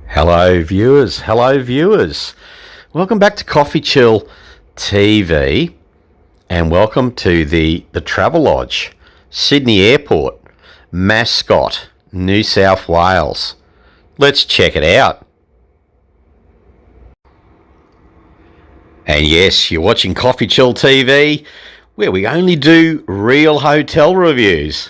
Hello viewers. Welcome back to CoffeeChillTV and welcome to the Travelodge, Sydney Airport, Mascot, New South Wales. Let's check it out. And yes, you're watching CoffeeChillTV, where we only do real hotel reviews.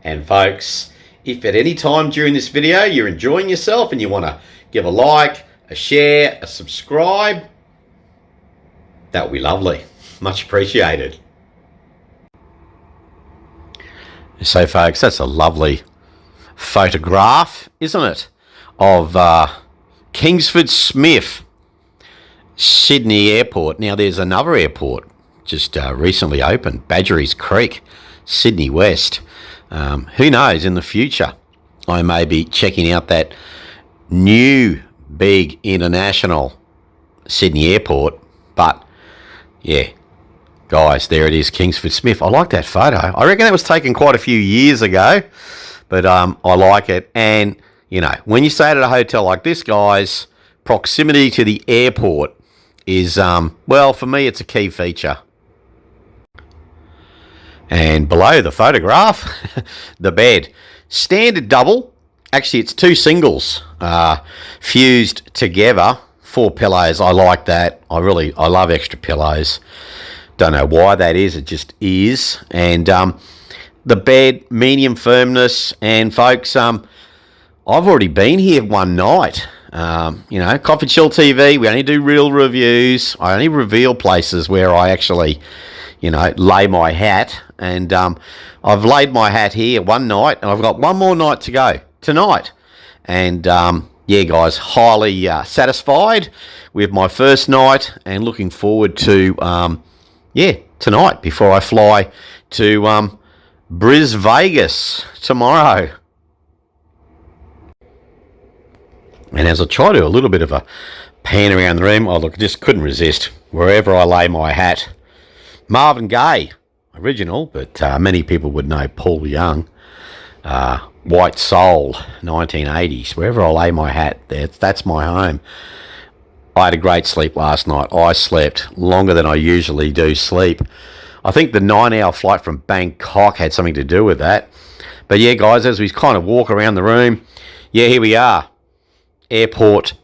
And folks, if at any time during this video you're enjoying yourself and you want to give a like, a share, a subscribe, that would be lovely. Much appreciated. So folks, that's a lovely photograph, isn't it, of Kingsford Smith Sydney Airport. Now there's another airport just recently opened, Badgerys Creek, Sydney West. Who knows, in the future I may be checking out that new big international Sydney Airport. But yeah, guys, there it is, Kingsford Smith. I like that photo. I reckon that was taken quite a few years ago, but I like it. And you know, when you stay at a hotel like this, guys, proximity to the airport is well, for me it's a key feature. And below the photograph, the bed. Standard double. Actually, it's two singles fused together. 4 pillows. I like that. I love extra pillows. Don't know why that is. It just is. And the bed, medium firmness. And folks, I've already been here one night. You know, CoffeeChillTV, we only do real reviews. I only reveal places where I actually, you know, lay my hat. And I've laid my hat here one night, and I've got one more night to go tonight. And yeah, guys, highly satisfied with my first night, and looking forward to yeah, tonight before I fly to Vegas tomorrow. And as I try to do a little bit of a pan around the room, oh look, I just couldn't resist wherever I lay my hat. Marvin Gaye, original, but many people would know Paul Young. White Soul, 1980s. Wherever I lay my hat, that's my home. I had a great sleep last night. I slept longer than I usually do sleep. I think the 9-hour flight from Bangkok had something to do with that. But yeah, guys, as we kind of walk around the room, yeah, here we are. Airport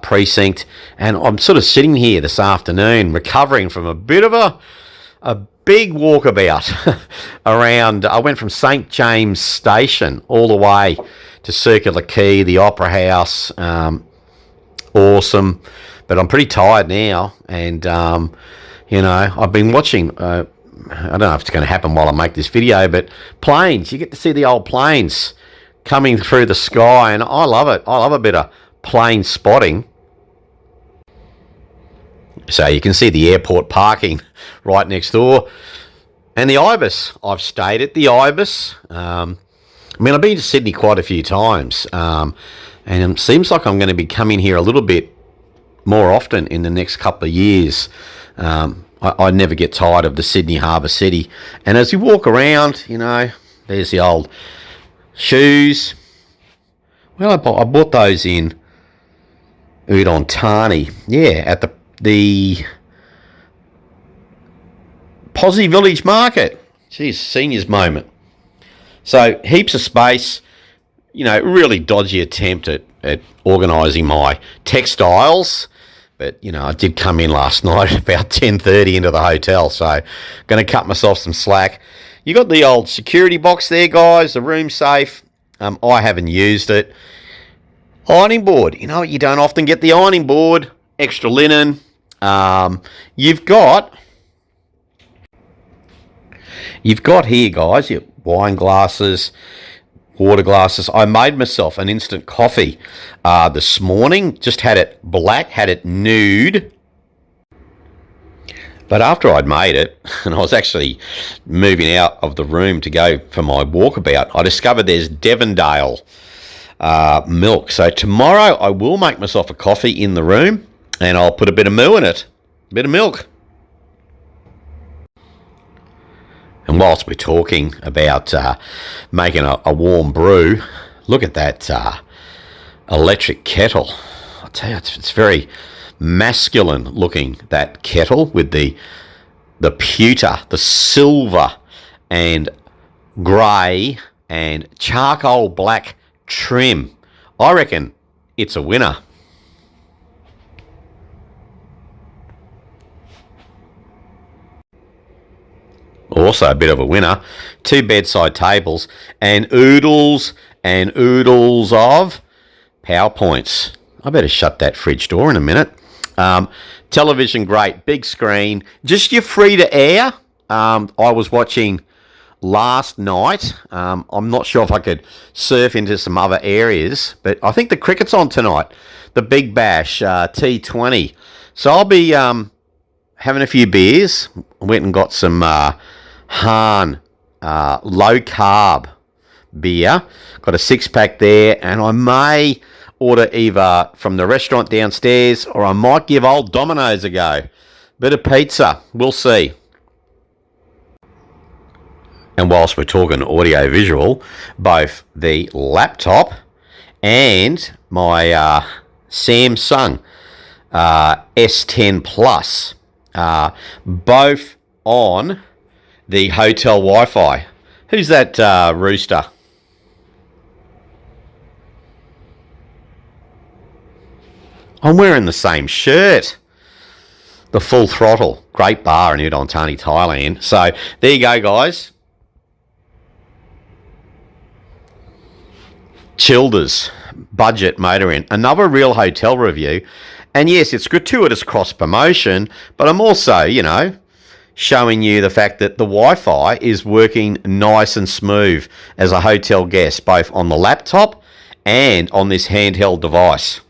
precinct. And I'm sort of sitting here this afternoon recovering from a bit of a big walkabout around. I went from St. James Station all the way to Circular Quay, the Opera House. Awesome. But I'm pretty tired now. And, you know, I've been watching, I don't know if it's going to happen while I make this video, but planes. You get to see the old planes coming through the sky, and I love it. I love a bit of plane spotting. So you can see the airport parking right next door. And the Ibis. I've stayed at the Ibis. I mean, I've been to Sydney quite a few times. And it seems like I'm going to be coming here a little bit more often in the next couple of years. I never get tired of the Sydney Harbour City. And as you walk around, you know, there's the old shoes. Well, I bought those in Udontani. Yeah, at the Posse Village Market. Geez, seniors moment. So heaps of space. You know, really dodgy attempt at organising my textiles. But, you know, I did come in last night about 10:30 into the hotel. So going to cut myself some slack. You got the old security box there, guys. The room safe. I haven't used it. Ironing board. You know, you don't often get the ironing board. Extra linen. You've got here, guys, your wine glasses, water glasses. I made myself an instant coffee this morning. Just had it black, had it nude. But after I'd made it, and I was actually moving out of the room to go for my walkabout, I discovered there's Devondale milk. So tomorrow I will make myself a coffee in the room, and I'll put a bit of moo in it, a bit of milk. And whilst we're talking about making a warm brew, look at that electric kettle. I tell you, it's very masculine looking, that kettle, with the pewter, the silver and grey and charcoal black trim. I reckon it's a winner. Also a bit of a winner, 2 bedside tables and oodles of PowerPoints. I better shut that fridge door in a minute. Television, great, big screen, just your free to air. I was watching last night. I'm not sure if I could surf into some other areas, but I think the cricket's on tonight, the Big Bash, T20. So I'll be having a few beers. I went and got some Hahn low carb beer. Got a 6-pack there, and I may order either from the restaurant downstairs, or I might give old Domino's a go. Bit of pizza, we'll see. And whilst we're talking audio visual, both the laptop and my Samsung S10 Plus, both on the hotel Wi-Fi. Who's that rooster? I'm wearing the same shirt. The Full Throttle. Great bar in Udontani, Thailand. So there you go, guys. Childers Budget Motor Inn. Another real hotel review. And yes, it's gratuitous cross-promotion, but I'm also, showing you the fact that the Wi-Fi is working nice and smooth as a hotel guest, both on the laptop and on this handheld device.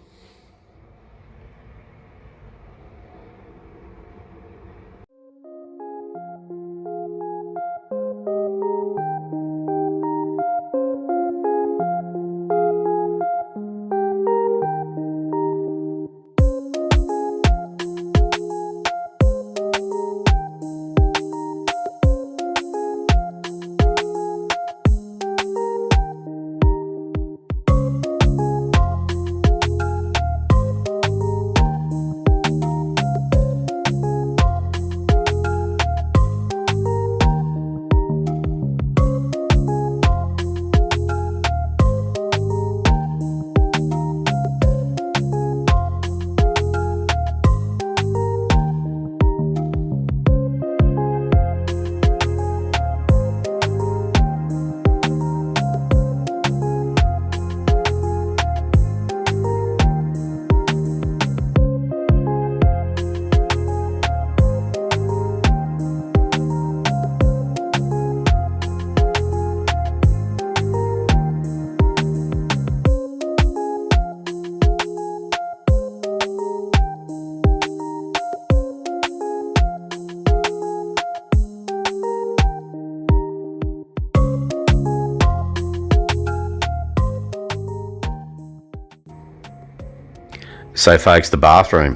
So folks, the bathroom.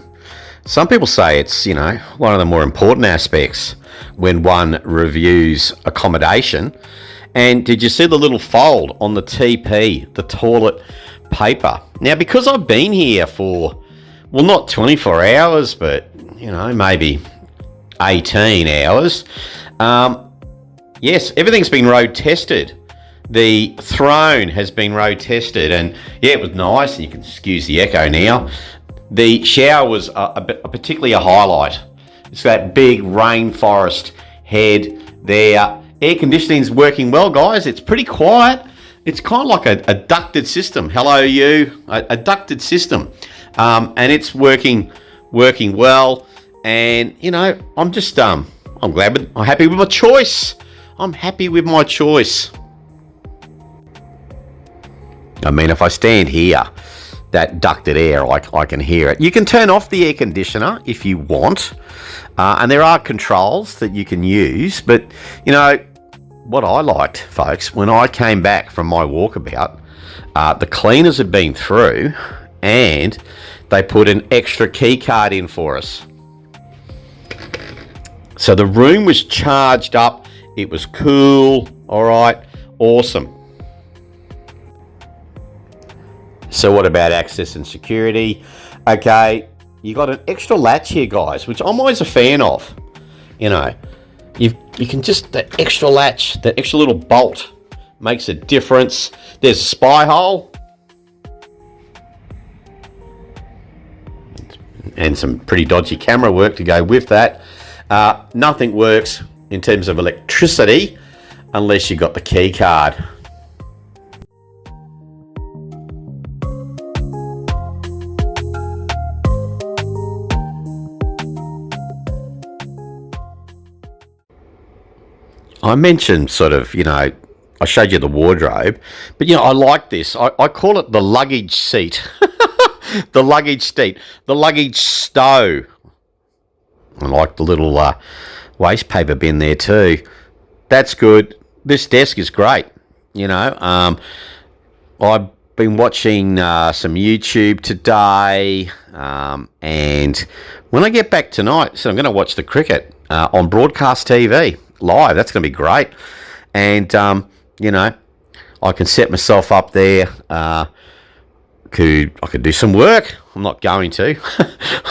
Some people say it's, one of the more important aspects when one reviews accommodation. And did you see the little fold on the TP, the toilet paper? Now, because I've been here for, not 24 hours, but, maybe 18 hours. Yes, everything's been road tested. The throne has been road tested, and yeah, it was nice. You can excuse the echo now. The shower was particularly a highlight. It's that big rainforest head there. Air conditioning's working well, guys. It's pretty quiet. It's kind of like a ducted system. Hello, you. A ducted system, and it's working well. And I'm just I'm happy with my choice. I'm happy with my choice. I mean, if I stand here, that ducted air, I can hear it. You can turn off the air conditioner if you want, and there are controls that you can use. But, what I liked, folks, when I came back from my walkabout, the cleaners had been through and they put an extra key card in for us. So the room was charged up It was cool. All right. Awesome. So what about access and security? Okay, you got an extra latch here, guys, which I'm always a fan of. You know, you can just, that extra latch, that extra little bolt makes a difference. There's a spy hole. And some pretty dodgy camera work to go with that. Nothing works in terms of electricity unless you got the key card. I mentioned sort of, you know, I showed you the wardrobe, but, you know, I like this. I call it the luggage seat. The luggage seat. The luggage stow. I like the little waste paper bin there too. That's good. This desk is great. You know, I've been watching some YouTube today, and when I get back tonight, so I'm going to watch the cricket on broadcast TV live. That's going to be great. And you know, I can set myself up there. I could do some work. I'm not going to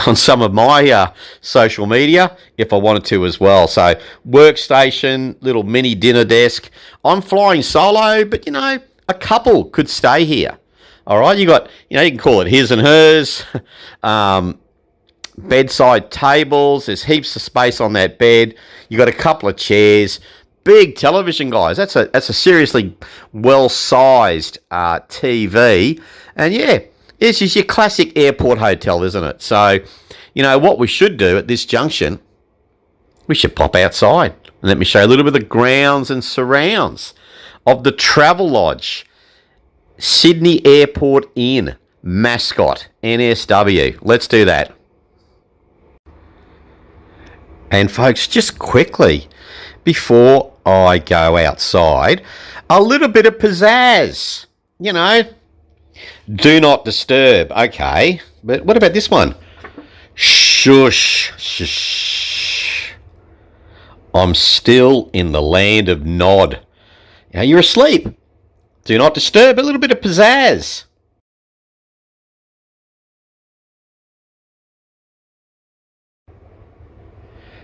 on some of my social media if I wanted to as well. So workstation, little mini dinner desk. I'm flying solo, but you know, a couple could stay here. All right, you got, you know, you can call it his and hers. Bedside tables. There's heaps of space on that bed. You got a couple of chairs. Big television, guys. That's a seriously well-sized TV. And yeah, this is your classic airport hotel, isn't it? So, you know, what we should do at this junction, we should pop outside. And let me show you a little bit of the grounds and surrounds of the Travelodge, Sydney Airport Inn, Mascot NSW. Let's do that. And folks, just quickly, before I go outside, a little bit of pizzazz, you know. Do not disturb. Okay, but what about this one? Shush, shush. I'm still in the land of Nod. Now you're asleep. Do not disturb. A little bit of pizzazz.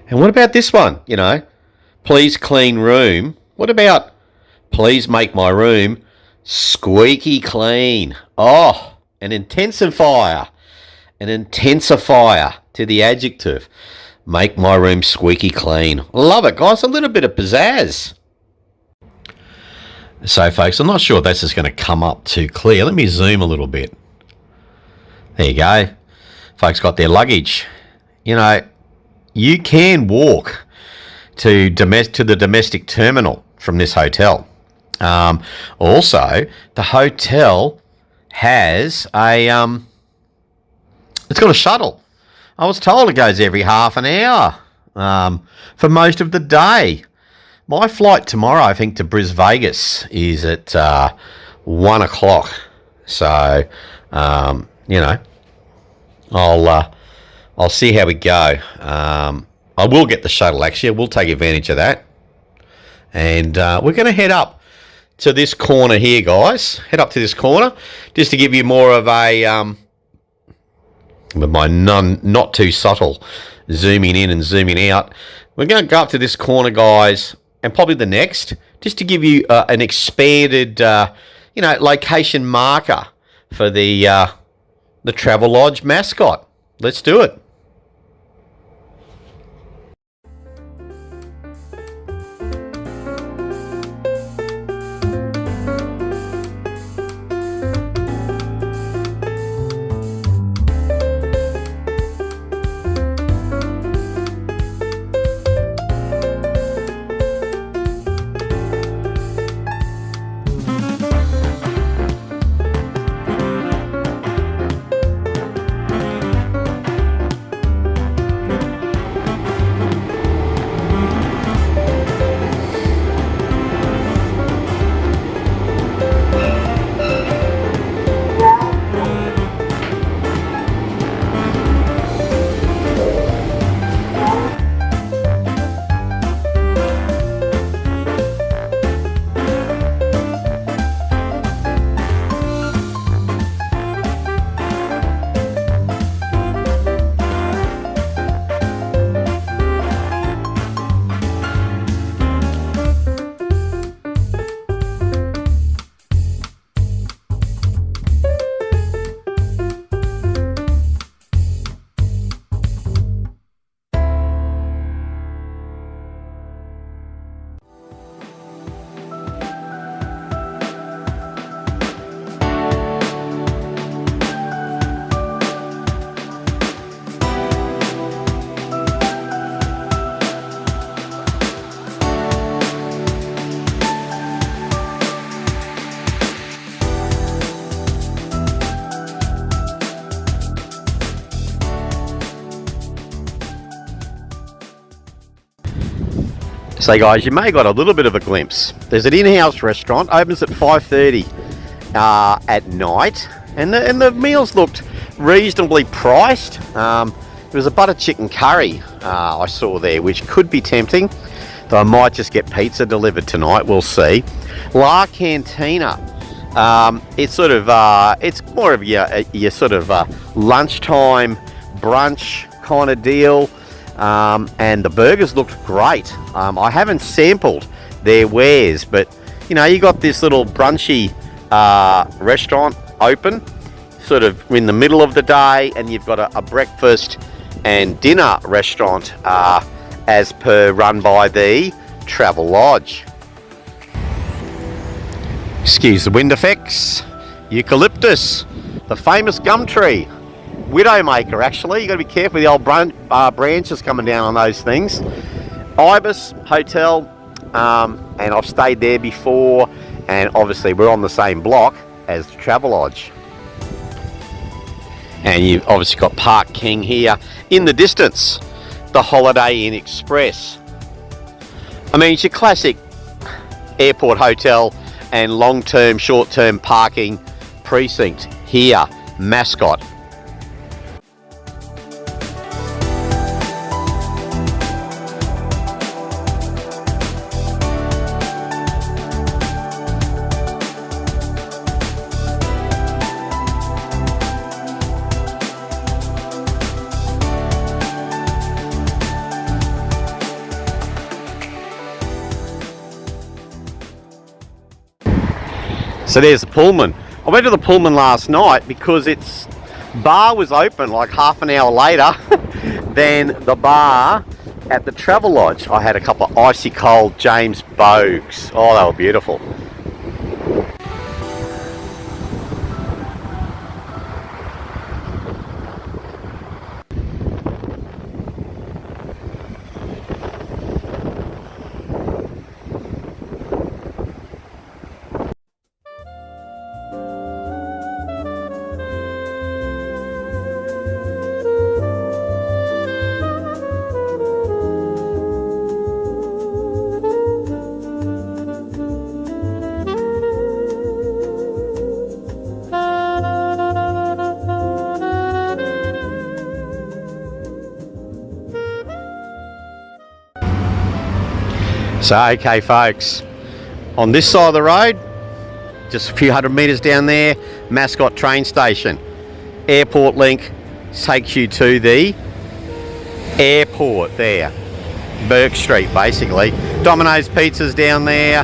And what about this one? You know, please clean room. What about please make my room squeaky clean? Oh, an intensifier. An intensifier to the adjective. Make my room squeaky clean. Love it, guys. A little bit of pizzazz. So, folks, I'm not sure if this is going to come up too clear. Let me zoom a little bit. There you go. Folks got their luggage. You know, you can walk to the domestic terminal from this hotel. Also, the hotel has a it's got a shuttle. I was told it goes every half an hour for most of the day. My flight tomorrow, I think, to Vegas is at 1 o'clock. So, you know, I'll see how we go. I will get the shuttle, actually. I will take advantage of that. And we're going to head up to this corner here, guys. Head up to this corner just to give you more of a, with my not too subtle zooming in and zooming out. We're going to go up to this corner, guys, and probably the next, just to give you an expanded, you know, location marker for the Travelodge Mascot. Let's do it. So guys, you may have got a little bit of a glimpse. There's an in-house restaurant, opens at 5:30 at night, and the meals looked reasonably priced. There was a butter chicken curry I saw there, which could be tempting, though I might just get pizza delivered tonight, we'll see. La Cantina, it's sort of, it's more of your sort of lunchtime brunch kind of deal. And the burgers looked great. I haven't sampled their wares, but you know, you got this little brunchy restaurant open sort of in the middle of the day, and you've got a breakfast and dinner restaurant as per run by the Travelodge. Excuse the wind effects. Eucalyptus, the famous gum tree. Widowmaker, actually. You've got to be careful with the old branches coming down on those things. Ibis Hotel, and I've stayed there before, and obviously we're on the same block as the Travelodge. And you've obviously got Park King here in the distance, the Holiday Inn Express. I mean, it's your classic airport hotel and long-term, short-term parking precinct here, Mascot. So there's the Pullman. I went to the Pullman last night because its bar was open like half an hour later than the bar at the Travelodge. I had a couple of icy cold James Bogues. Oh, they were beautiful. So, okay folks, on this side of the road, just a few hundred metres down there, Mascot train station. Airport link takes you to the airport there. Burke Street, basically. Domino's Pizzas down there,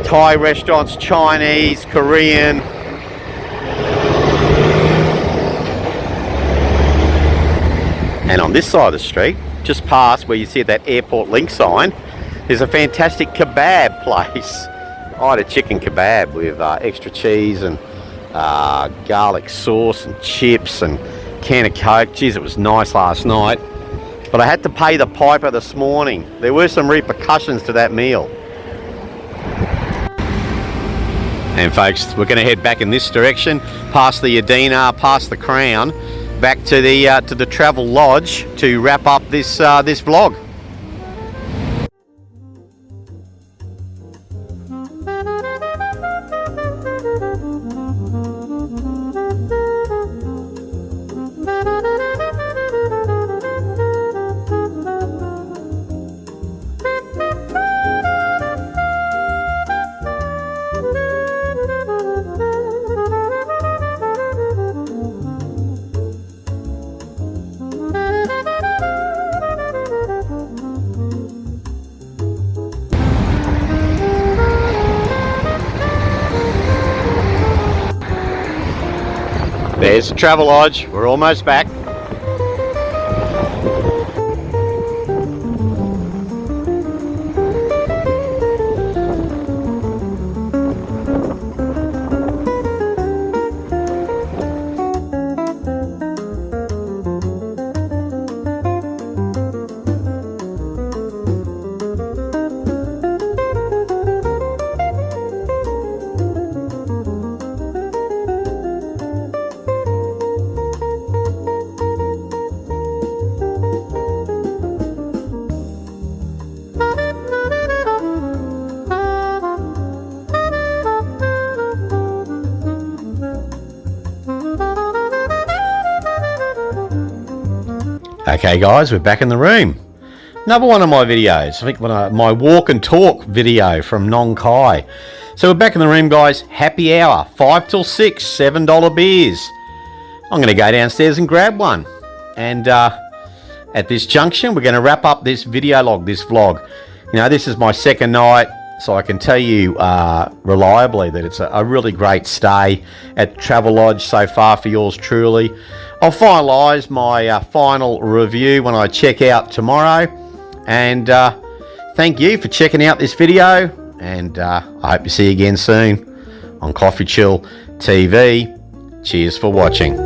Thai restaurants, Chinese, Korean. And on this side of the street, just past where you see that airport link sign, there's a fantastic kebab place. I had a chicken kebab with extra cheese and garlic sauce and chips and can of Coke. Geez, it was nice last night. But I had to pay the piper this morning. There were some repercussions to that meal. And folks, we're going to head back in this direction, past the Adina, past the Crown, back to the Travelodge to wrap up this this vlog. There's the Travelodge. We're almost back. Okay guys, we're back in the room. Another one of my videos. I think my walk and talk video from Nong Kai. So we're back in the room guys. Happy hour, 5 till 6, $7 beers. I'm going to go downstairs and grab one. And at this junction, we're going to wrap up this video log, this vlog. You know, this is my second night, so I can tell you reliably that it's a really great stay at Travelodge so far for yours truly. I'll finalise my final review when I check out tomorrow. And thank you for checking out this video. And I hope to see you again soon on Coffee Chill TV. Cheers for watching.